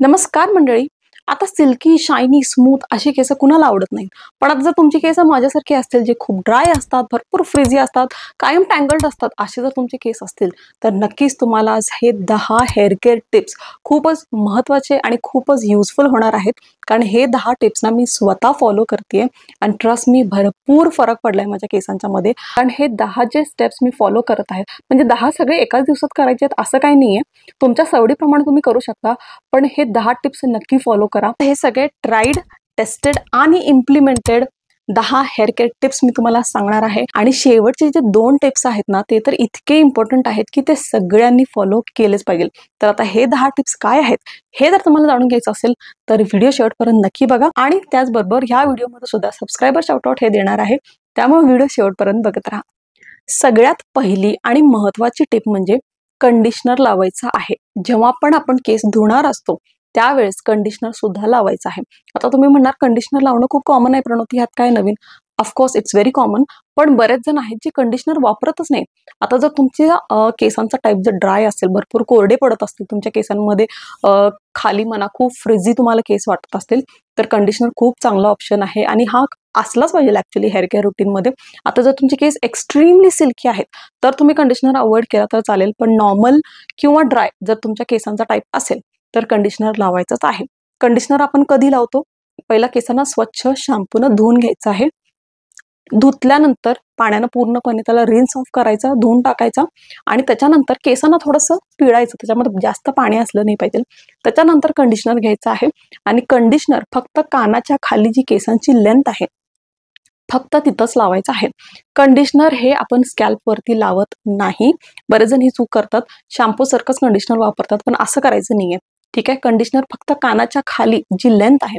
नमस्कार मंडळी. आता सिल्की, शायनी, स्मूथ अशी केस कुणाला आवडत नाहीत. पण आता जर तुमची केस माझ्यासारखी असतील, जे खूप ड्राय असतात, भरपूर फ्रिझी असतात, कायम टँगल्ड असतात, असे जर तुमचे केस असतील, तर नक्कीच तुम्हाला आज हे 10 हेअर केअर टिप्स खूपच महत्त्वाचे आणि खूपच युजफुल होणार आहेत. कारण हे 10 टिप्सना मी स्वतः फॉलो करतेय आणि ट्रस्ट मी भरपूर फरक पडलाय माझ्या केसांच्यामध्ये. कारण हे 10 जे स्टेप्स मी फॉलो करत आहे, म्हणजे 10 सगळे एकाच दिवसात करायचे आहेत असं काही नाहीये. तुमच्या सवडीप्रमाणे तुम्ही करू शकता, पण हे 10 टिप्स नक्की फॉलो करा. हे सगळे ट्राईड, टेस्टेड आणि इम्प्लिमेंटेड 10 हेअर केअर टिप्स मी तुम्हाला सांगणार आहे. आणि शेवटचे जे 2 टिप्स आहेत ना, ते तर इतके इम्पॉर्टंट आहेत की ते सगळ्यांनी फॉलो केलेच पाहिजे. तर आता हे 10 टिप्स काय आहेत हे जर तुम्हाला जाणून घ्यायचं असेल तर व्हिडिओ शेवटपर्यंत नक्की बघा. आणि त्याचबरोबर ह्या व्हिडिओमध्ये सुद्धा सबस्क्रायबर शाउटआउट हे देणार आहे, त्यामुळे व्हिडिओ शेवटपर्यंत बघत राहा. सगळ्यात पहिली आणि महत्त्वाची टिप म्हणजे कंडिशनर लावायचा आहे. जेव्हा पण आपण केस धुणार असतो त्यावेळेस कंडिशनर सुद्धा लावायचं आहे. आता तुम्ही म्हणणार कंडिशनर लावणं खूप कॉमन आहे प्रणोती, ह्यात काय नवीन? Of course it's very common. पण बरेच जण आहेत जे कंडिशनर वापरतच नाही. आता जर तुमच्या केसांचा टाईप जर ड्राय असेल, भरपूर कोरडे पडत असतील तुमच्या केसांमध्ये, खाली म्हणा खूप फ्रिझी तुम्हाला केस वाटत असतील, तर कंडिशनर खूप चांगला ऑप्शन आहे आणि हा असलाच पाहिजे ऍक्च्युली हेअर केअर रुटीनमध्ये. आता जर तुमचे केस एक्स्ट्रीमली सिल्की आहेत तर तुम्ही कंडिशनर अवॉइड केला तर चालेल, पण नॉर्मल किंवा ड्राय जर तुमच्या केसांचा टाईप असेल तर कंडिशनर लावायचंच आहे. कंडिशनर आपण कधी लावतो? पहिला केसांना स्वच्छ शॅम्पूनं धुवून घ्यायचं आहे. धुतल्यानंतर पाण्यानं पूर्णपणे त्याला रिन्स ऑफ करायचा, धुवून टाकायचा आणि त्याच्यानंतर केसांना थोडंसं पिळायचं, त्याच्यामध्ये जास्त पाणी असलं नाही पाहिजे. त्याच्यानंतर कंडिशनर घ्यायचं आहे आणि कंडिशनर फक्त कानाच्या खाली जी केसांची लेंथ आहे फक्त तिथंच लावायचं आहे. कंडिशनर हे आपण स्कॅल्पवरती लावत नाही. बरेच जण ही चूक करतात, शॅम्पू सारखंच कंडिशनर वापरतात, पण असं करायचं नाहीये. ठीक आहे, कंडिशनर फक्त कानाच्या खाली जी लेंथ आहे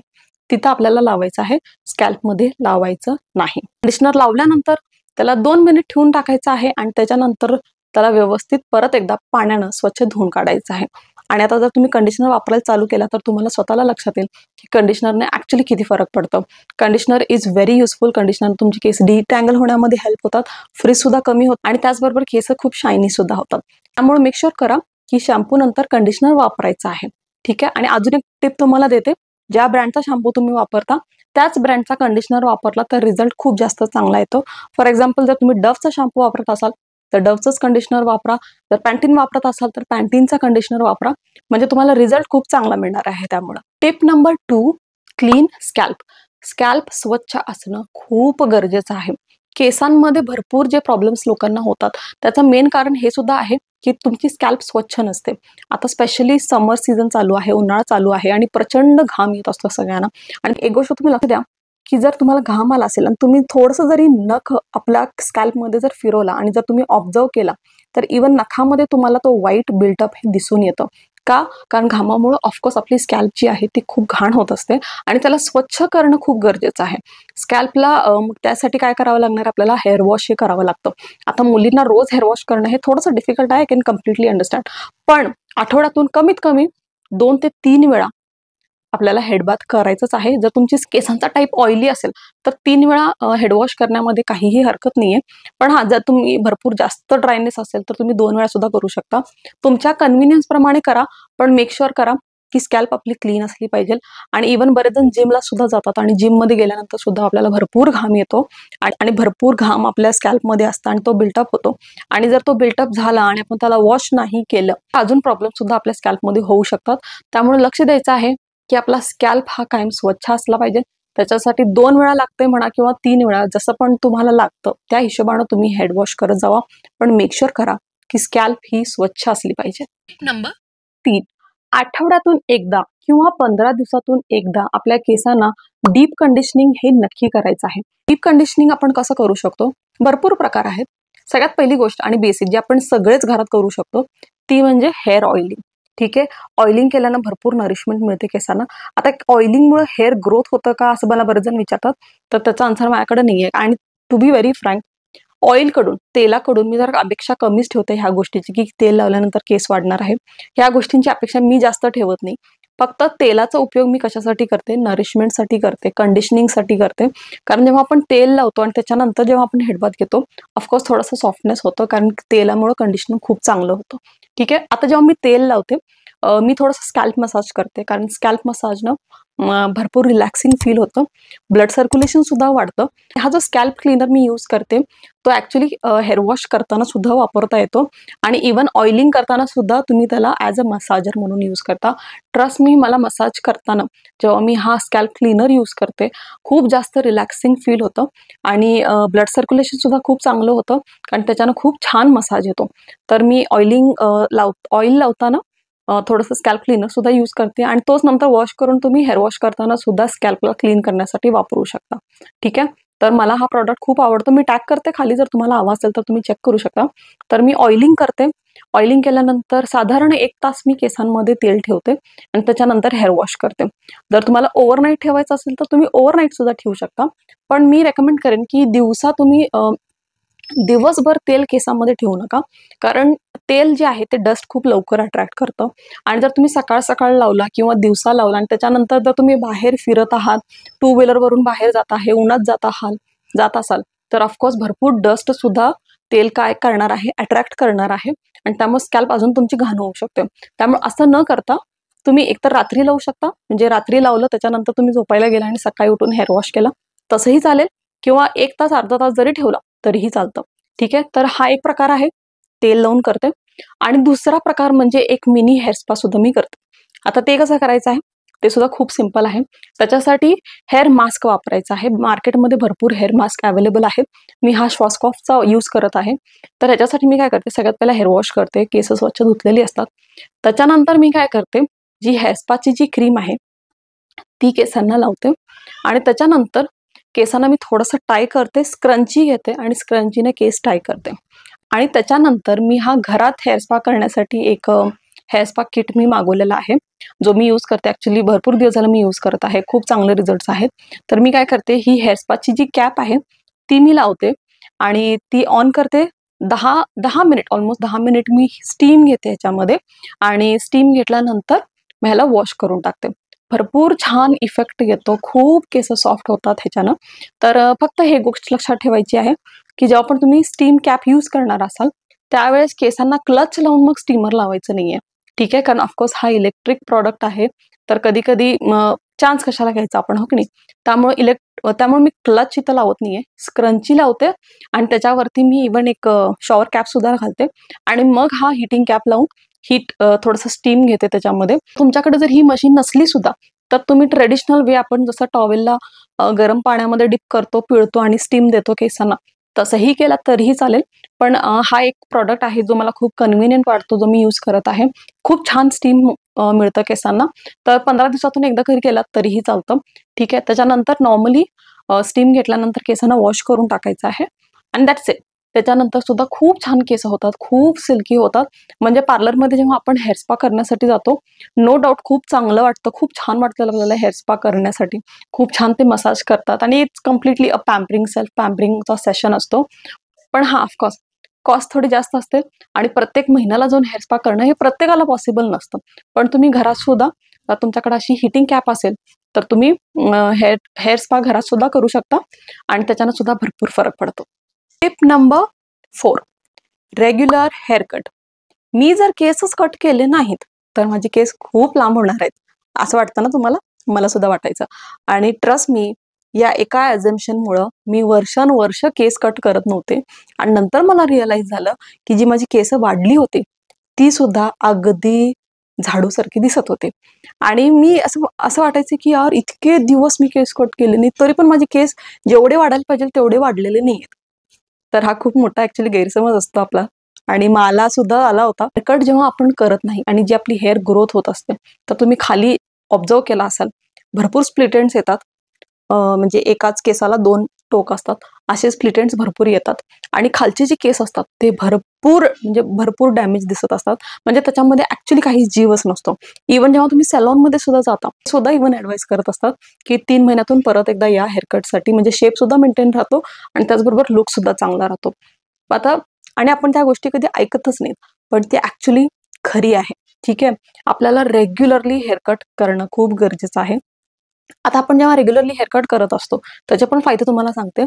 तिथं आपल्याला लावायचं आहे, स्कॅल्पमध्ये लावायचं नाही. कंडिशनर लावल्यानंतर त्याला 2 मिनिट ठेवून टाकायचं आहे आणि त्याच्यानंतर त्याला व्यवस्थित परत एकदा पाण्यानं स्वच्छ धुवून काढायचं आहे. आणि आता जर तुम्ही कंडिशनर वापरायला चालू केला तर तुम्हाला स्वतःला लक्षात येईल की कंडिशनरने ऍक्च्युली किती फरक पडतो. Conditioner is very useful. Conditioner तुमची केस डिटँगल होण्यामध्ये हेल्प होतात, फ्रीज सुद्धा कमी होत आणि त्याचबरोबर केस खूप शायनी सुद्धा होतात. त्यामुळे मेक शुअर करा की शॅम्पू नंतर कंडिशनर वापरायचं आहे. ठीक आहे, आणि अजून एक टिप तुम्हाला देते. ज्या ब्रँडचा शॅम्पू तुम्ही वापरता त्याच ब्रँडचा कंडिशनर वापरला तर रिझल्ट खूप जास्त चांगला येतो. फॉर एक्झाम्पल, जर तुम्ही डवचा शॅम्पू वापरत असाल तर डवचंच कंडिशनर वापरा. जर पॅन्टीन वापरत असाल तर पॅन्टीनचा कंडिशनर वापरा, म्हणजे तुम्हाला रिझल्ट खूप चांगला मिळणार आहे. त्यामुळे tip number 2, clean scalp. Scalp स्वच्छ असणं खूप गरजेचं आहे. केसांमध्ये भरपूर जे प्रॉब्लेम्स लोकांना होतात त्याचं मेन कारण हे सुद्धा आहे की तुमची स्कॅल्प स्वच्छ नसते. आता स्पेशली समर सीझन चालू आहे, उन्हाळा चालू आहे आणि प्रचंड घाम येत असतो सगळ्यांना. आणि एक गोष्ट तुम्ही लक्ष द्या की जर तुम्हाला घाम आला असेल आणि तुम्ही थोडंसं जरी नख आपल्या स्कॅल्पमध्ये जर फिरवला आणि जर तुम्ही ऑब्झर्व केला तर इवन नखामध्ये तुम्हाला तो व्हाईट बिल्टअप हे दिसून येतं. का? कारण घामामुळे ऑफकोर्स आपली स्कॅल्प जी आहे ती खूप घाण होत असते आणि त्याला स्वच्छ करणं खूप गरजेचं आहे. स्कॅल्पला त्यासाठी काय करावं लागणार? आपल्याला हेअर वॉश हे करावं लागतं. आता मुलींना रोज हेअर वॉश करणं हे थोडंसं डिफिकल्ट आहे, कॅन कम्प्लिटली अंडरस्टँड. पण आठवड्यातून कमीत कमी 2 ते 3 वेळा आपल्याला हेडबाथ करायचंच आहे. जर तुमची केसांचा टाईप ऑइली असेल तर 3 वेळा हेड वॉश करण्यामध्ये काहीही हरकत नाहीये. पण हा, जर तुम्ही भरपूर जास्त ड्रायनेस असेल तर तुम्ही 2 वेळा सुद्धा करू शकता. तुमच्या कन्व्हिनियन्स प्रमाणे करा, पण मेक शुअर करा की स्कॅल्प आपली क्लीन असली पाहिजे. आणि इवन बरेच जण जिमला सुद्धा जातात आणि जिममध्ये गेल्यानंतर सुद्धा आपल्याला भरपूर घाम येतो आणि भरपूर घाम आपल्या स्कॅल्पमध्ये असतो आणि तो बिल्टअप होतो. आणि जर तो बिल्टअप झाला आणि आपण त्याला वॉश नाही केलं अजून प्रॉब्लेम सुद्धा आपल्या स्कॅल्पमध्ये होऊ शकतात. त्यामुळे लक्ष द्यायचं आहे की आपला स्कॅल्प हा कायम स्वच्छ असला पाहिजे. त्याच्यासाठी 2 वेळा लागते म्हणा किंवा 3 वेळा, जसं पण तुम्हाला लागतं त्या हिशोबाने तुम्ही हेड वॉश करत जावा, पण मेक शुअर करा की स्कॅल्प ही स्वच्छ असली पाहिजे. नंबर 3, आठवड्यातून एकदा किंवा 15 दिवसातून एकदा आपल्या केसांना डीप कंडिशनिंग हे नक्की करायचं आहे. डीप कंडिशनिंग आपण कसं करू शकतो? भरपूर प्रकार आहेत. सगळ्यात पहिली गोष्ट आणि बेसिक जी आपण सगळेच घरात करू शकतो ती म्हणजे हेअर ऑइलिंग. ठीक आहे, ऑइलिंग केल्यानं भरपूर नरिशमेंट मिळते केसांना. आता ऑइलिंगमुळे हेअर ग्रोथ होतं का असं मला बरेच जण विचारतात, तर त्याचा आन्सर माझ्याकडे नाही आहे. आणि टू बी व्हेरी फ्रँक, ऑइलकडून, तेलाकडून मी जर अपेक्षा कमीच ठेवते ह्या गोष्टीची की तेल लावल्यानंतर केस वाढणार आहे. ह्या गोष्टींची अपेक्षा मी जास्त ठेवत नाही. फक्त तेलाचा उपयोग मी कशासाठी करते? नरिशमेंटसाठी करते, कंडिशनिंगसाठी करते. कारण जेव्हा आपण तेल लावतो आणि त्याच्यानंतर जेव्हा आपण हेडबाथ घेतो ऑफकोर्स थोडंसं सॉफ्टनेस होतं, कारण तेलामुळे कंडिशनिंग खूप चांगलं होतं. ठीक आहे, आता जेव्हा मी तेल लावते मी थोडंसं स्कॅल्प मसाज करते, कारण स्कॅल्प मसाजनं भरपूर रिलॅक्सिंग फील होतं, ब्लड सर्क्युलेशन सुद्धा वाढतं. हा जो स्कॅल्प क्लीनर मी यूज करते तो ॲक्च्युली हेअर वॉश करताना सुद्धा वापरता येतो आणि इवन ऑइलिंग करताना सुद्धा तुम्ही त्याला ॲज अ मसाजर म्हणून यूज करता. ट्रस्ट मी, मला मसाज करताना जेव्हा मी हा स्कॅल्प क्लीनर यूज करते खूप जास्त रिलॅक्सिंग फील होतं आणि ब्लड सर्क्युलेशन सुद्धा खूप चांगलं होतं, कारण त्याच्यानं खूप छान मसाज येतो. तर मी ऑइल लावताना थोडंसं स्कॅल्प क्लीनर सुद्धा यूज करते आणि तोच नंतर वॉश करून तुम्ही हेअर वॉश करताना सुद्धा स्कॅल्पला क्लीन करण्यासाठी वापरू शकता. ठीक आहे, तर मला हा प्रॉडक्ट खूप आवडतो. मी टॅग करते खाली, जर तुम्हाला हवा असेल तर तुम्ही चेक करू शकता. तर मी ऑइलिंग करते. ऑइलिंग केल्यानंतर साधारण 1 तास मी केसांमध्ये तेल ठेवते आणि त्याच्यानंतर हेअर वॉश करते. जर तुम्हाला ओव्हरनाईट ठेवायचं असेल तर तुम्ही ओव्हरनाईट सुद्धा ठेवू शकता, पण मी रेकमेंड करेन की दिवसा तुम्ही दिवसभर तेल केसामध्ये ठेवू नका, कारण तेल जे आहे ते डस्ट खूप लवकर अट्रॅक्ट करतं आणि जर तुम्ही सकाळ सकाळ लावला किंवा दिवसा लावला आणि त्याच्यानंतर जर तुम्ही बाहेर फिरत आहात, 2 व्हीलरवरून बाहेर जात आहे, उन्हात जात असाल तर ऑफकोर्स भरपूर डस्ट सुद्धा तेल काय करणार आहे, अट्रॅक्ट करणार आहे आणि त्यामुळे स्कॅल्प अजून तुमची घाण होऊ शकते. त्यामुळे असं न करता तुम्ही एकतर रात्री लावू शकता, म्हणजे रात्री लावलं त्याच्यानंतर तुम्ही झोपायला गेला आणि सकाळी उठून हेअर वॉश केला तसंही चालेल, किंवा 1 तास अर्धा तास जरी ठेवला तरीही चालतं. ठीक आहे, तर हा एक प्रकार आहे, तेल लावून करते. आणि दुसरा प्रकार म्हणजे एक मिनी हेअर स्पा सुद्धा मी करते. आता ते कसं करायचं आहे ते सुद्धा खूप सिंपल आहे. त्याच्यासाठी हेअर मास्क वापरायचा आहे. मार्केटमध्ये भरपूर हेअर मास्क अवेलेबल आहेत. मी हा श्वासकॉफचा यूज करत आहे. तर ह्याच्यासाठी मी काय करते, सगळ्यात पहिला हेअर वॉश करते, केस स्वच्छ धुतलेली असतात. त्याच्यानंतर मी काय करते, जी हेअर स्पाची जी क्रीम आहे ती केसांना लावते आणि त्याच्यानंतर केसांना मी थोडंसं टाय करते, स्क्रंची घेते आणि स्क्रंचीने केस टाय करते आणि त्याच्यानंतर मी हा घरात हेअर स्पा करण्यासाठी एक हेअर स्पा किट मी मागवलेला आहे, जो मी यूज करते. ॲक्च्युली भरपूर दिवस झाला मी यूज करत आहे, खूप चांगले रिझल्ट्स आहेत. तर मी काय करते, ही हेअर स्पाची जी कॅप आहे ती मी लावते आणि ती ऑन करते. 10 मिनिट, ऑलमोस्ट 10 मिनिट मी स्टीम घेते ह्याच्यामध्ये आणि स्टीम घेतल्यानंतर मी ह्याला वॉश करून टाकते. भरपूर छान इफेक्ट येतो, खूप केस सॉफ्ट होतात ह्याच्यानं. तर फक्त हे गोष्ट लक्षात ठेवायची आहे की जेव्हा पण तुम्ही स्टीम कॅप यूज करणार असाल त्यावेळेस केसांना क्लच लावून मग स्टीमर लावायचं नाहीये. ठीक आहे, कारण ऑफकोर्स हा इलेक्ट्रिक प्रॉडक्ट आहे, तर कधी कधी चान्स कशाला घ्यायचा आपण, हो की नाही. त्यामुळे मी क्लच इथं लावत नाहीये, स्क्रंची लावते आणि त्याच्यावरती मी इव्हन एक शॉवर कॅप सुद्धा घालते आणि मग हा हिटिंग कॅप लावून थोडंसं स्टीम घेते त्याच्यामध्ये. तुमच्याकडे जर ही मशीन नसली सुद्धा तर तुम्ही ट्रेडिशनल वे, आपण जसं टॉवेलला गरम पाण्यामध्ये डिप करतो, पिळतो आणि स्टीम देतो केसांना, तसंही केला तरीही चालेल. पण हा एक प्रॉडक्ट आहे जो मला खूप कन्व्हिनियंट वाटतो, जो मी यूज करत आहे. खूप छान स्टीम मिळतं केसांना. तर 15 दिवसातून एकदा घरी केलात तरीही चालतं. ठीक आहे, त्याच्यानंतर नॉर्मली स्टीम घेतल्यानंतर केसांना वॉश करून टाकायचं आहे आणि दॅट्स इट. त्याच्यानंतर सुद्धा खूप छान केस होतात, खूप सिल्की होतात. म्हणजे पार्लरमध्ये जेव्हा आपण हेअर स्पा करण्यासाठी जातो, नो डाऊट खूप चांगलं वाटतं, खूप छान वाटतं आपल्याला हेअर स्पा करण्यासाठी. खूप छान ते मसाज करतात आणि it's completely a pampering, self पॅम्परिंगचा सेशन असतो. पण हा ऑफकोर्स कॉस्ट थोडी जास्त असते आणि प्रत्येक महिन्याला जाऊन हेअर स्पा करणं हे प्रत्येकाला पॉसिबल नसतं. पण तुम्ही घरात सुद्धा, तुमच्याकडे अशी हिटिंग कॅप असेल तर तुम्ही हेअर स्पा घरात सुद्धा करू शकता आणि त्याच्यानं सुद्धा भरपूर फरक पडतो. Tip number 4, regular haircut. मी जर केसच कट केले नाहीत तर माझे केस खूप लांब होणार आहेत, असं वाटतं ना तुम्हाला, मला सुद्धा वाटायचं. आणि ट्रस्ट मी, या एका ॲझम्पशनमुळं मी वर्षानुवर्ष केस कट करत नव्हते आणि नंतर मला रिअलाइज झालं की जी माझी केस वाढली होती ती सुद्धा अगदी झाडूसारखी दिसत होते आणि मी असं वाटायचं की यार इतके दिवस मी केस कट केले नाही तरी पण माझे केस जेवढे वाढायला पाहिजे तेवढे वाढलेले नाही आहेत. तर हा खूप मोठा ऍक्च्युली गैरसमज असतो आपला आणि मला सुद्धा आला होता. कट जेव्हा आपण करत नाही आणि जी आपली हेअर ग्रोथ होत असते तर तुम्ही खाली ऑब्झर्व केला असाल भरपूर स्प्लिट एंड्स येतात. म्हणजे एकाच केसाला 2 टोक असतात, असे स्प्लिट एंड्स भरपूर येतात आणि खालचे जे केस असतात ते भरपूर डॅमेज दिसत असतात. म्हणजे त्याच्यामध्ये ऍक्च्युली काही जीवच नसतो. इव्हन जेव्हा तुम्ही सॅलॉनमध्ये सुद्धा जाता सुद्धा इव्हन ऍडवाइस करत असतात की 3 महिन्यातून परत एकदा या हेअरकटसाठी, म्हणजे शेप सुद्धा मेंटेन राहतो आणि त्याचबरोबर लुक सुद्धा चांगला राहतो. आता आणि आपण त्या गोष्टी कधी ऐकतच नाहीत, पण ती ऍक्च्युली खरी आहे. ठीक आहे, आपल्याला रेग्युलरली हेअरकट करणं खूप गरजेचं आहे. आता आपण जेव्हा रेग्युलरली हेअरकट करत असतो त्याचे पण फायदे तुम्हाला सांगते.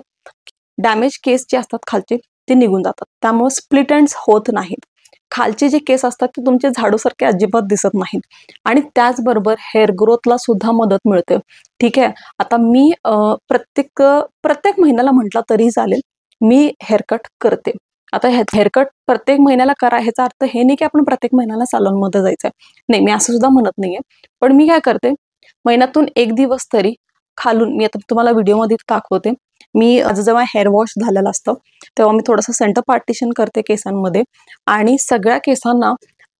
डॅमेज केस जे असतात खालचे ते निघून जातात, त्यामुळे स्प्लिट एंड्स होत नाहीत. खालचे जे केस असतात ते तुमचे झाडूसारखे अजिबात दिसत नाहीत. आणि त्याचबरोबर हेअर ग्रोथला सुद्धा मदत मिळते. ठीक आहे. आता मी प्रत्येक महिन्याला म्हटलं तरी चालेल, मी हेअरकट करते. आता हेअरकट प्रत्येक महिन्याला करा ह्याचा अर्थ हे नाही की आपण प्रत्येक महिन्याला सॅलॉनमध्ये जायचं आहे. नाही, मी असं सुद्धा म्हणत नाहीये. पण मी काय करते, महिन्यातून एक दिवस तरी खालून, मी आता तुम्हाला व्हिडिओमध्ये दाखवते, मी जेव्हा हेअर वॉश झालेलं असतं तेव्हा मी थोडंसं सेंटर पार्टिशन करते केसांमध्ये आणि सगळ्या केसांना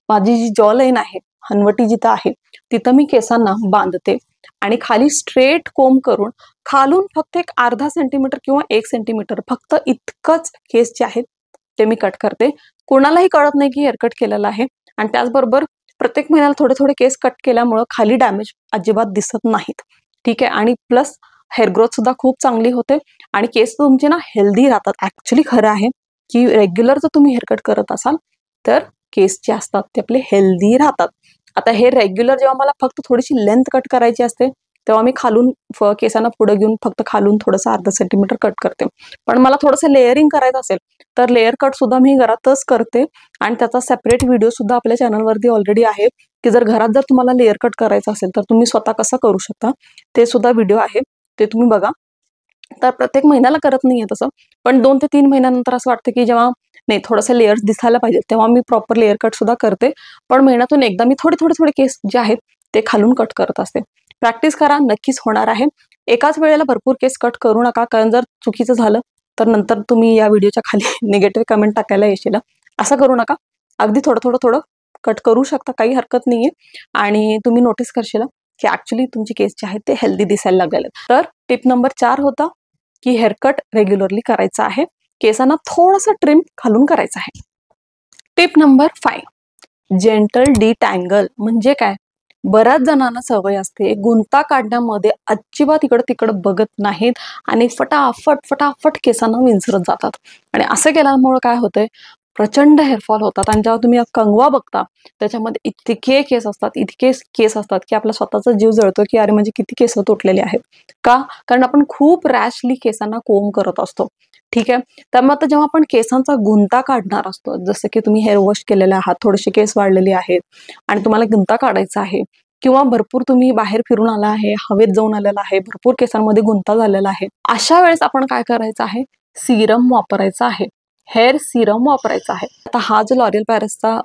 माझी जी जॉ लाईन आहे, हनवटी जिथं आहे तिथं मी केसांना बांधते आणि खाली स्ट्रेट कोंब करून खालून फक्त एक अर्धा सेंटीमीटर किंवा 1 सेंटीमीटर फक्त इतकंच केस जे आहेत ते मी कट करते. कोणालाही कळत नाही की हेअरकट केलेलं आहे. आणि त्याचबरोबर प्रत्येक महिन्याला थोडे थोडे केस कट केल्यामुळं खाली डॅमेज अजिबात दिसत नाहीत. ठीक आहे. आणि प्लस हेअर ग्रोथ सुद्धा खूप चांगली होते आणि केस तुमचे ना हेल्दी राहतात. ऍक्च्युली खरं आहे की रेग्युलर जर तुम्ही हेअरकट करत असाल तर केस जे असतात ते आपले हेल्दी राहतात. आता हे रेग्युलर जेव्हा मला फक्त थोडीशी लेंथ कट करायची असते तेव्हा मी खालून केसांना पुढे घेऊन फक्त खालून थोडंसं अर्धा सेंटीमीटर कट करते. पण मला थोडंसं लेअरिंग करायचं असेल तर लेअर कट सुद्धा मी घरातच करते आणि त्याचा सेपरेट व्हिडिओ सुद्धा आपल्या चॅनलवरती ऑलरेडी आहे की जर घरात जर तुम्हाला लेअर कट करायचं असेल तर तुम्ही स्वतः कसं करू शकता ते सुद्धा व्हिडिओ आहे, ते तुम्ही बघा. तर प्रत्येक महिन्याला करत नाहीये तसं, पण 2 ते 3 महिन्यानंतर असं वाटतं की जेव्हा नाही थोडंसं लेयर्स दिसायला पाहिजे तेव्हा मी प्रॉपर लेअर कट सुद्धा करते. पण महिन्यातून एकदा मी थोडे थोडे थोडे केस जे आहेत ते खालून कट करत असते. प्रॅक्टिस करा, नक्कीच होणार आहे. एकाच वेळेला भरपूर केस कट करू नका, कारण जर चुकीचं झालं तर नंतर तुम्ही या व्हिडिओच्या खाली निगेटिव्ह कमेंट टाकायला येशील. असं करू नका. अगदी थोडं थोडं थोडं कट करू शकता, काही हरकत नाहीये. आणि तुम्ही नोटीस करशील की ऍक्च्युली तुमचे केस जे आहेत ते हेल्दी दिसायला लागलेले. तर टिप नंबर 4 होता की हेअरकट रेग्युलरली करायचा आहे, केसांना थोडंसं ट्रिम खालून करायचं आहे. Tip number 5, gentle detangle. म्हणजे काय, बऱ्याच जणांना सवय असते गुंता काढण्यामध्ये अजिबात इकडं तिकडं बघत नाहीत आणि फटाफट केसांना विंचरत जातात. आणि असं केल्यामुळे काय होतंय, प्रचंड हेअरफॉल होतात. आणि जेव्हा तुम्ही कंगवा बघता त्याच्यामध्ये इतके केस असतात, इतके केस असतात की आपला स्वतःचा जीव जळतो की अरे म्हणजे किती केस तुटलेले आहेत. का? कारण आपण खूप रॅशली केसांना कोंब करत असतो. ठीक आहे. त्यामुळे आता जेव्हा आपण केसांचा गुंता काढणार असतो, जसं की तुम्ही हेअर वॉश केलेले आहात, थोडेसे केस वाढलेले आहेत आणि तुम्हाला गुंता काढायचा आहे, किंवा भरपूर तुम्ही बाहेर फिरून आला आहे, हवेत जाऊन आलेला आहे, भरपूर केसांमध्ये गुंता झालेला आहे, अशा वेळेस आपण काय करायचं आहे, सिरम वापरायचा आहे, हेअर सिरम वापरायचा आहे. आता हा जो लॉरियल पॅरिसचा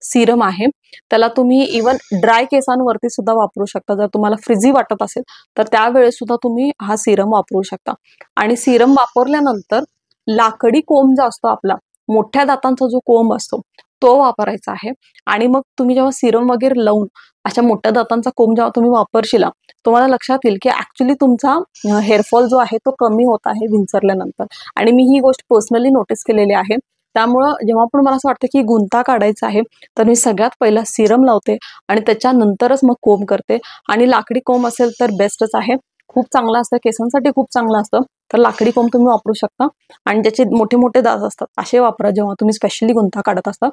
सिरम आहे त्याला तुम्ही इवन ड्राय केसांवरती सुद्धा वापरू शकता. जर तुम्हाला फ्रिझी वाटत असेल तर त्यावेळेस सुद्धा तुम्ही हा सिरम वापरू शकता. आणि सिरम वापरल्यानंतर लाकडी कोंब जो असतो आपला, मोठ्या दातांचा जो कोंब असतो तो वापरायचा आहे. आणि मग तुम्ही जेव्हा सिरम वगैरे लावून अशा मोठ्या दातांचा कोंब जेव्हा तुम्ही वापरशील तुम्हाला लक्षात येईल की ऍक्च्युली तुमचा हेअरफॉल जो आहे तो कमी होत आहे विंचरल्यानंतर. आणि मी ही गोष्ट पर्सनली नोटीस केलेली आहे. त्यामुळं जेव्हा पण मला असं वाटतं की गुंता काढायचा आहे तर मी सगळ्यात पहिला सिरम लावते आणि त्याच्यानंतरच मग कोंब करते. आणि लाकडी कोंब असेल तर बेस्टच आहे, खूप चांगलं असतं, केसांसाठी खूप चांगलं असतं. तर लाकडी कोंब तुम्ही वापरू शकता. आणि ज्याचे मोठे मोठे दात असतात असे वापरा जेव्हा तुम्ही स्पेशली गुंता काढत असता,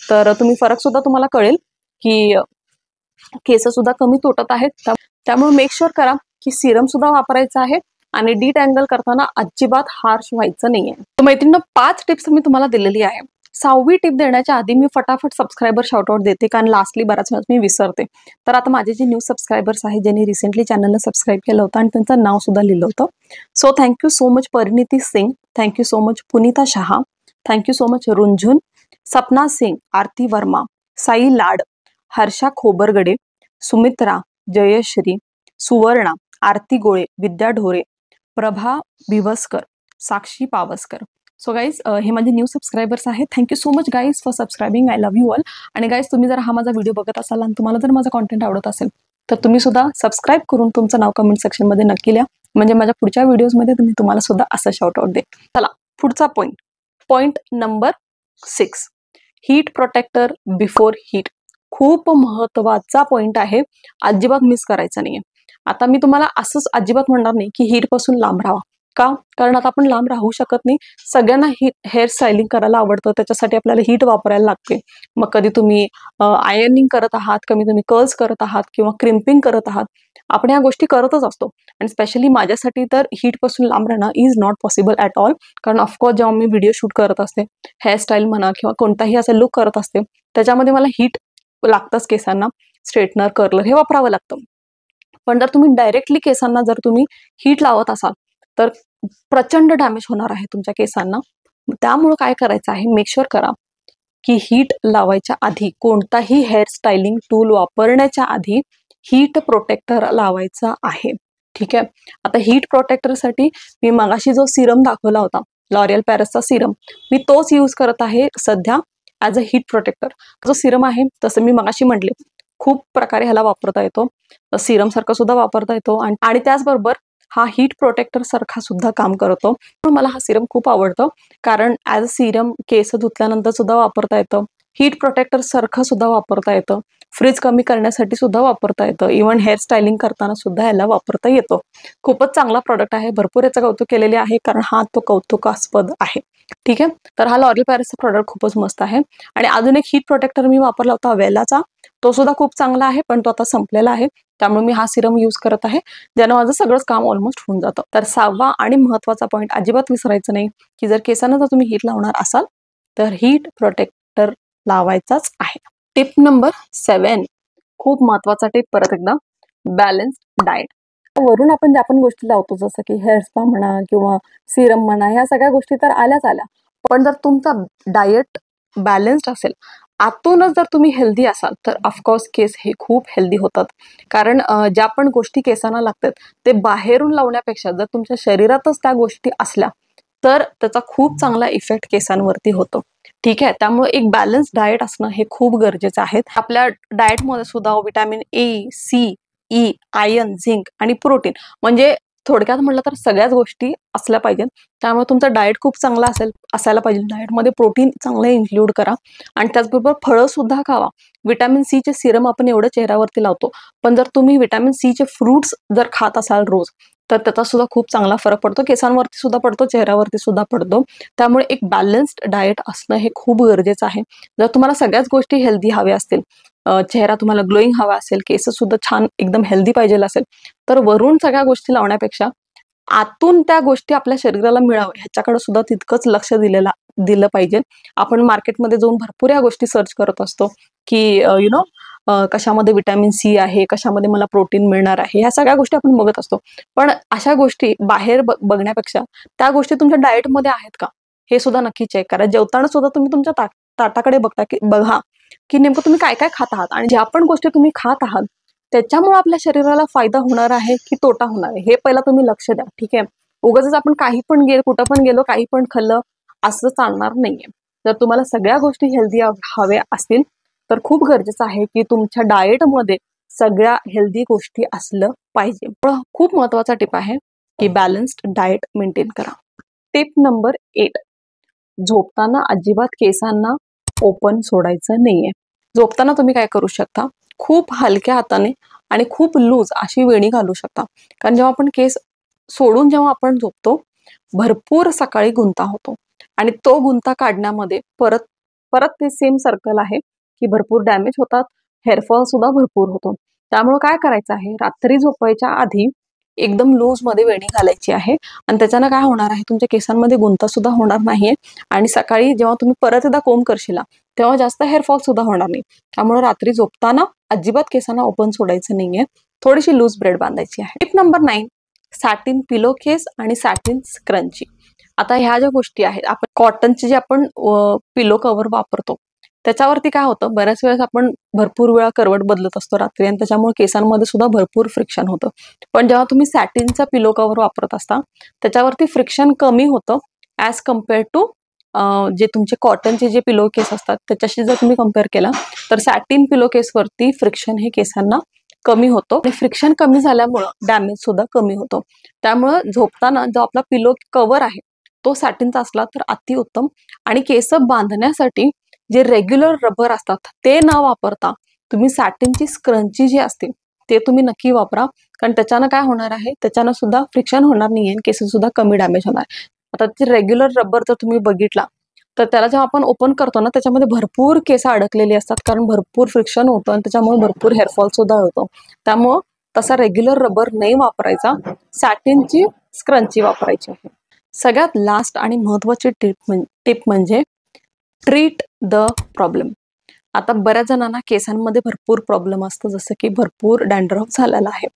तर तुम्ही फरक सुद्धा तुम्हाला कळेल की केस सुद्धा कमी तुटत आहेत. त्यामुळे मेक शुअर करा की सिरम सुद्धा वापरायचा आहे आणि डिटँगल करताना अजिबात हार्श व्हायचं नाहीये. तर मैत्रिणींनो, 5 टिप्स मी तुम्हाला दिलेली आहे. 6वी टिप देण्याच्या आधी मी फटाफट सबस्क्रायबर शाउटआउट देते, कारण लास्टली बऱ्याच वेळा मी विसरते. तर आता माझे जे न्यू सबस्क्रायबर्स आहेत ज्यांनी रिसेंटली चॅनलला सबस्क्राईब केलं होतं आणि त्यांचं नाव सुद्धा लिहिलं होतं. So thank you so much Parineeti Singh, thank you so much Punita Shah, thank you so much Runjhun, Sapna Singh, Aarti Verma, Sai Lad, Harsha Khobragade, Sumitra, Jayashree, Suvarna, Aarti Gole, Vidya Dhore, Prabha Bhiwaskar, Sakshi Pawaskar. So guys हे माझे न्यू सबस्क्रायबर्स आहेत. Thank you so much guys for subscribing. I love you all. आणि गाईज तुम्ही जर हा माझा व्हिडिओ बघत असाल आणि तुम्हाला जर माझा कॉन्टेंट आवडत असेल तर तुम्ही सुद्धा सबस्क्राईब करून तुमचं नाव कमेंट सेक्शनमध्ये नक्की लिहा, म्हणजे माझ्या पुढच्या व्हिडिओजमध्ये तुम्हाला सुद्धा असं शाउटआउट दे. चला पुढचा point number 6, heat protector before heat. खूप महत्वाचा पॉइंट आहे, अजिबात मिस करायचा नाहीये. आता मी तुम्हाला असंच अजिबात म्हणणार नाही की हीट पासून लांब राहा, का? कारण आता आपण लांब राहू शकत नाही. सगळ्यांना हेअर स्टायलिंग करायला आवडतं, त्याच्यासाठी आपल्याला हीट वापरायला लागते. मग कधी तुम्ही आयर्निंग करत आहात, कधी तुम्ही कर्ल्स करत आहात किंवा क्रिम्पिंग करत आहात, आपण ह्या गोष्टी करतच असतो. आणि स्पेशली माझ्यासाठी तर हीटपासून लांब राहणं is not possible at all. कारण ऑफकोर्स जेव्हा मी व्हिडिओ शूट करत असते, हेअरस्टाईल म्हणा किंवा कोणताही असा लुक करत असते, त्याच्यामध्ये मला हीट लागतंच केसांना. स्ट्रेटनर, कर्लर हे वापरावं लागतं. पण जर तुम्ही डायरेक्टली केसांना जर तुम्ही हीट लावत असाल तर प्रचंड डॅमेज होणार आहे तुमच्या केसांना. त्यामुळे काय करायचं आहे, मेक शुअर करा की हीट लावायच्या आधी, कोणताही हेअर स्टायलिंग टूल वापरण्याच्या आधी हीट प्रोटेक्टर लावायचा आहे. ठीक आहे. आता हीट प्रोटेक्टरसाठी मी मगाशी जो सिरम दाखवला होता, लॉरियल पॅरिसचा सिरम, मी तोच यूज करत आहे सध्या ॲज अ हीट प्रोटेक्टर. जो सिरम आहे तसं मी मगाशी म्हटले खूप प्रकारे ह्याला वापरता येतो. सिरम सारखा सुद्धा वापरता येतो आणि त्याचबरोबर हा हीट प्रोटेक्टर सारखा सुद्धा काम करतो. पण मला हा सिरम खूप आवडतो कारण ॲज अ सिरम केस धुतल्यानंतर सुद्धा वापरता येतं, हीट प्रोटेक्टर सारखं सुद्धा वापरता येतं, फ्रीज कमी करण्यासाठी सुद्धा वापरता येतं, इव्हन हेअर स्टायलिंग करताना सुद्धा याला वापरता येतो. खूपच चांगला प्रोडक्ट आहे. भरपूर याचं कौतुक केलेले आहे कारण हा तो कौतुकास्पद आहे. ठीक आहे. तर हा लॉरियल पॅरिसचा प्रोडक्ट खूपच मस्त आहे. आणि अजून एक हीट प्रोटेक्टर मी वापरला होता वेलाचा, तो सुद्धा खूप चांगला आहे, पण तो आता संपलेला आहे. त्यामुळे मी हा सिरम यूज करत आहे, ज्यानं माझं सगळंच काम ऑलमोस्ट होऊन जातं. तर 6वा आणि महत्त्वाचा पॉईंट अजिबात विसरायचं नाही की जर केसांना जर तुम्ही हीट लावणार असाल तर हीट प्रोटेक्टर लावायचाच आहे. टिप नंबर 7, खूप महत्त्वाचा टिप परत एकदा, बॅलन्स्ड डाएट. वरून आपण ज्या पण गोष्टी लावतो जसं की हेअर स्पा म्हणा किंवा सिरम म्हणा, ह्या सगळ्या गोष्टी तर आल्याच आल्या. पण जर तुमचा डाएट बॅलन्स्ड असेल, आतूनच जर तुम्ही हेल्दी असाल तर ऑफकोर्स केस हे खूप हेल्दी होतात. कारण ज्या पण गोष्टी केसांना लागतात ते बाहेरून लावण्यापेक्षा जर तुमच्या शरीरातच त्या गोष्टी असल्या तर त्याचा खूप चांगला इफेक्ट केसांवरती होतो. ठीक आहे. त्यामुळे एक बॅलन्स डाएट असणं हे खूप गरजेचं आहे. आपल्या डाएटमध्ये सुद्धा vitamin A, C, E, iron, zinc आणि प्रोटीन, म्हणजे थोडक्यात म्हटलं तर सगळ्याच गोष्टी असल्या पाहिजेत. त्यामुळे तुमचा डाएट खूप चांगला असायला पाहिजे. डाएटमध्ये प्रोटीन चांगलं इन्क्लूड करा आणि त्याचबरोबर फळं सुद्धा खावा. विटॅमिन सीचे सिरम आपण एवढं चेहऱ्यावरती लावतो, पण जर तुम्ही विटॅमिन सीचे फ्रुट्स जर खात असाल रोज तर त्याचा सुद्धा खूप चांगला फरक पडतो. केसांवरती सुद्धा पडतो, चेहऱ्यावरती सुद्धा पडतो. त्यामुळे एक बॅलन्स्ड डाएट असणं हे खूप गरजेचं आहे. जर तुम्हाला सगळ्याच गोष्टी हेल्दी हव्या असतील, चेहरा तुम्हाला ग्लोईंग हवा असेल, केस सुद्धा छान एकदम हेल्दी पाहिजे असेल, तर वरून सगळ्या गोष्टी लावण्यापेक्षा आतून त्या गोष्टी आपल्या शरीराला मिळावं ह्याच्याकडे सुद्धा तितकंच लक्ष दिलं पाहिजे. आपण मार्केटमध्ये जाऊन भरपूर या गोष्टी सर्च करत असतो की कशामध्ये विटॅमिन सी आहे, कशामध्ये मला प्रोटीन मिळणार आहे, ह्या सगळ्या गोष्टी आपण बघत असतो. पण अशा गोष्टी बाहेर बघण्यापेक्षा त्या गोष्टी तुमच्या डाएटमध्ये आहेत का हे सुद्धा नक्की चेक करा. जेवताना सुद्धा तुम्ही तुमच्या ताटाकडे बघा की नेमकं तुम्ही काय काय खात आहात आणि ज्या पण गोष्टी तुम्ही खात आहात त्याच्यामुळे आपल्या शरीराला फायदा होणार आहे की तोटा होणार आहे हे पहिला तुम्ही लक्ष द्या. ठीक आहे. उगाच आपण काही पण कुठं पण गेलो, काही पण खाल्लं असं चालणार नाहीये. जर तुम्हाला सगळ्या गोष्टी हेल्दी हव्या असतील तर खूप गरजेचं आहे की तुमच्या डाएटमध्ये सगळ्या हेल्दी गोष्टी असलं पाहिजे. खूप महत्वाचा टिप आहे की बॅलन्स्ड डाएट मेंटेन करा. टिप नंबर 8, झोपताना अजिबात केसांना ओपन सोडायचं नाहीये. झोपताना तुम्ही काय करू शकता, खूप हलक्या हाताने आणि खूप लूज अशी वेणी घालू शकता. कारण जेव्हा आपण केस सोडून जेव्हा आपण झोपतो भरपूर सकाळी गुंता होतो आणि तो गुंता काढण्यामध्ये परत ते सेम सर्कल आहे की भरपूर डॅमेज होतात, हेअरफॉल सुद्धा भरपूर होतो. त्यामुळे काय करायचं आहे, रात्री झोपायच्या आधी एकदम लूज मध्ये वेणी घालायची आहे आणि त्याच्यानं काय होणार आहे, तुमच्या केसांमध्ये गुंता सुद्धा होणार नाहीये आणि सकाळी जेव्हा तुम्ही परत एकदा कोंब करशील तेव्हा जास्त हेअरफॉल सुद्धा होणार नाही. त्यामुळे रात्री झोपताना अजिबात केसांना ओपन सोडायचं नाहीये, थोडीशी लूज ब्रेड बांधायची आहे. टिप नंबर 9, सॅटिन पिलो केस आणि सॅटिन स्क्रंची. आता ह्या ज्या गोष्टी आहेत, आपण कॉटनचे जे आपण पिलो कव्हर वापरतो त्याच्यावरती काय होतं, बऱ्याच वेळेस आपण भरपूर वेळा करवट बदलत असतो रात्री आणि त्याच्यामुळे केसांमध्ये सुद्धा भरपूर फ्रिक्शन होतं. पण जेव्हा तुम्ही सॅटिनचा पिलो कव्हर वापरत असता त्याच्यावरती फ्रिक्शन कमी होतं ॲज कम्पेअर टू जे तुमचे कॉटनचे जे पिलो केस असतात त्याच्याशी जर तुम्ही कम्पेअर केला तर सॅटिन पिलो केसवरती फ्रिक्शन हे केसांना कमी होतो आणि फ्रिक्शन कमी झाल्यामुळं डॅमेज सुद्धा कमी होतो. त्यामुळं झोपताना जो आपला पिलो कव्हर आहे तो सॅटिनचा असला तर अतिउत्तम. आणि केस बांधण्यासाठी जे रेग्युलर रबर असतात ते न वापरता तुम्ही सॅटिनची स्क्रंची जी असते ते तुम्ही नक्की वापरा, कारण त्याच्यानं काय होणार आहे, त्याच्यानं सुद्धा फ्रिक्शन होणार नाही आहे, केसेस सुद्धा कमी डॅमेज होणार. आता ते रेग्युलर रबर जर तुम्ही बघितला तर त्याला जेव्हा आपण ओपन करतो ना, त्याच्यामध्ये भरपूर केस अडकलेली असतात, कारण भरपूर फ्रिक्शन होतं आणि त्याच्यामुळे भरपूर हेअरफॉल सुद्धा होतो. त्यामुळं तसा रेग्युलर रबर नाही वापरायचा, सॅटिनची स्क्रंची वापरायची आहे. सगळ्यात लास्ट आणि महत्त्वाची टिप म्हणजे ट्रीट द प्रॉब्लेम. आता बऱ्याच जणांना केसांमध्ये भरपूर प्रॉब्लेम असतो, जसं की भरपूर डॅन्ड्रफ झालेला आहे,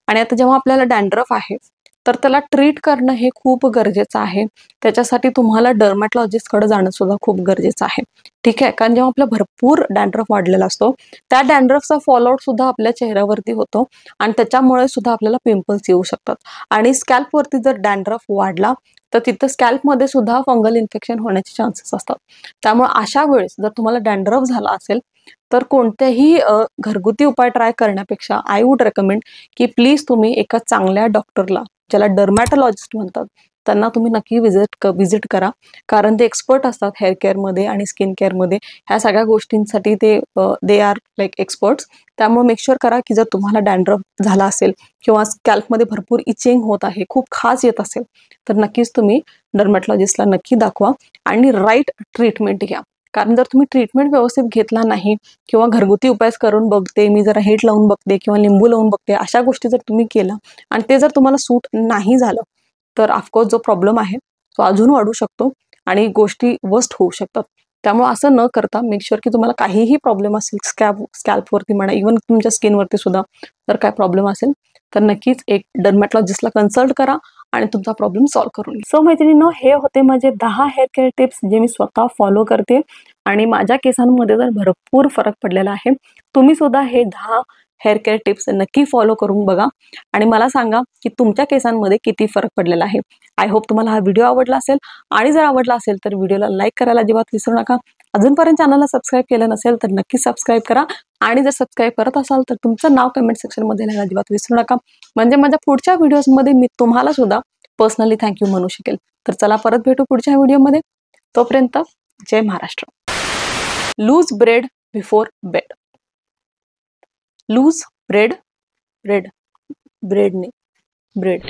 आणि आता जेव्हा आपल्याला डॅन्ड्रफ आहे तर त्याला ट्रीट करणं हे खूप गरजेचं आहे. त्याच्यासाठी तुम्हाला डर्मॅटॉलॉजिस्टकडे जाणं सुद्धा खूप गरजेचं आहे. ठीक आहे, कारण जेव्हा आपला भरपूर डॅन्ड्रफ वाढलेला असतो, त्या डॅन्ड्रफचा फॉलोआउट सुद्धा आपल्या चेहऱ्यावरती होतो आणि त्याच्यामुळे सुद्धा आपल्याला पिंपल्स येऊ शकतात. आणि स्कॅल्पवरती जर डॅन्ड्रफ वाढला तर तिथं स्कॅल्पमध्ये सुद्धा फंगल इन्फेक्शन होण्याचे चान्सेस असतात. त्यामुळे अशा वेळेस जर तुम्हाला डॅन्ड्रफ झाला असेल तर कोणत्याही घरगुती उपाय ट्राय करण्यापेक्षा आय वुड रेकमेंड की प्लीज तुम्ही एका चांगल्या डॉक्टरला, ज्याला डर्मॅटॉलॉजिस्ट म्हणतात, त्यांना तुम्ही नक्की विजिट करा, कारण ते एक्सपर्ट असतात हेअर केअरमध्ये आणि स्किन केअरमध्ये. ह्या सगळ्या गोष्टींसाठी दे आर लाईक एक्सपर्ट्स. त्यामुळे मेक शुअर करा की जर तुम्हाला डॅन्ड्रफ झाला असेल किंवा स्कॅल्पमध्ये भरपूर इचिंग होत आहे, खूप खाज येत असेल, तर नक्कीच तुम्ही डर्मॅटॉलॉजिस्टला नक्की दाखवा आणि राईट ट्रीटमेंट घ्या. कारण जर तुम्ही ट्रीटमेंट व्यवस्थित घेतला नाही किंवा घरगुती उपाय करून बघते, मी जरा हीट लावून बघते किंवा लिंबू लावून बघते, अशा गोष्टी जर तुम्ही केल्या आणि ते जर तुम्हाला सूट नाही झालं तर ऑफकोर्स जो प्रॉब्लेम आहे तो अजून वाढू शकतो आणि गोष्टी वर्स्ट होऊ शकतात. त्यामुळे असं न करता मेक शुअर की तुम्हाला काहीही प्रॉब्लेम असेल, स्कॅल्पवरती म्हणा, इव्हन तुमच्या स्किनवरती सुद्धा जर काय प्रॉब्लेम असेल तर नक्कीच एक डर्मॅटॉलॉजिस्टला कन्सल्ट करा आणि तुमचा प्रॉब्लेम सॉल्व्ह करून घ्या. सो मैत्रिणींनो, हे होते माझे 10 हेअर केअर टिप्स जे मी स्वतः फॉलो करते आणि माझ्या केसांमध्ये तर भरपूर फरक पडलेला आहे. तुम्ही सुद्धा हे 10 हेअर केअर टिप्स नक्की फॉलो करून बघा आणि मला सांगा की तुमच्या केसांमध्ये किती फरक पडलेला आहे. आय होप तुम्हाला हा व्हिडिओ आवडला असेल आणि जर आवडला असेल तर व्हिडिओला लाईक करायला अजिबात विसरू नका. अजूनपर्यंत चॅनलला सबस्क्राईब केलं नसेल तर नक्की सबस्क्राईब करा आणि जर सबस्क्राईब करत असाल तर तुमचं नाव कमेंट सेक्शनमध्ये लिहायला अजिबात विसरू नका, म्हणजे माझ्या पुढच्या व्हिडिओजमध्ये मी तुम्हाला सुद्धा पर्सनली थँक्यू म्हणू शकेल. तर चला परत भेटू पुढच्या व्हिडिओमध्ये. तोपर्यंत Jai Maharashtra. Loose braid before bed. Loose braid, braid, braid नाही, ब्रेड.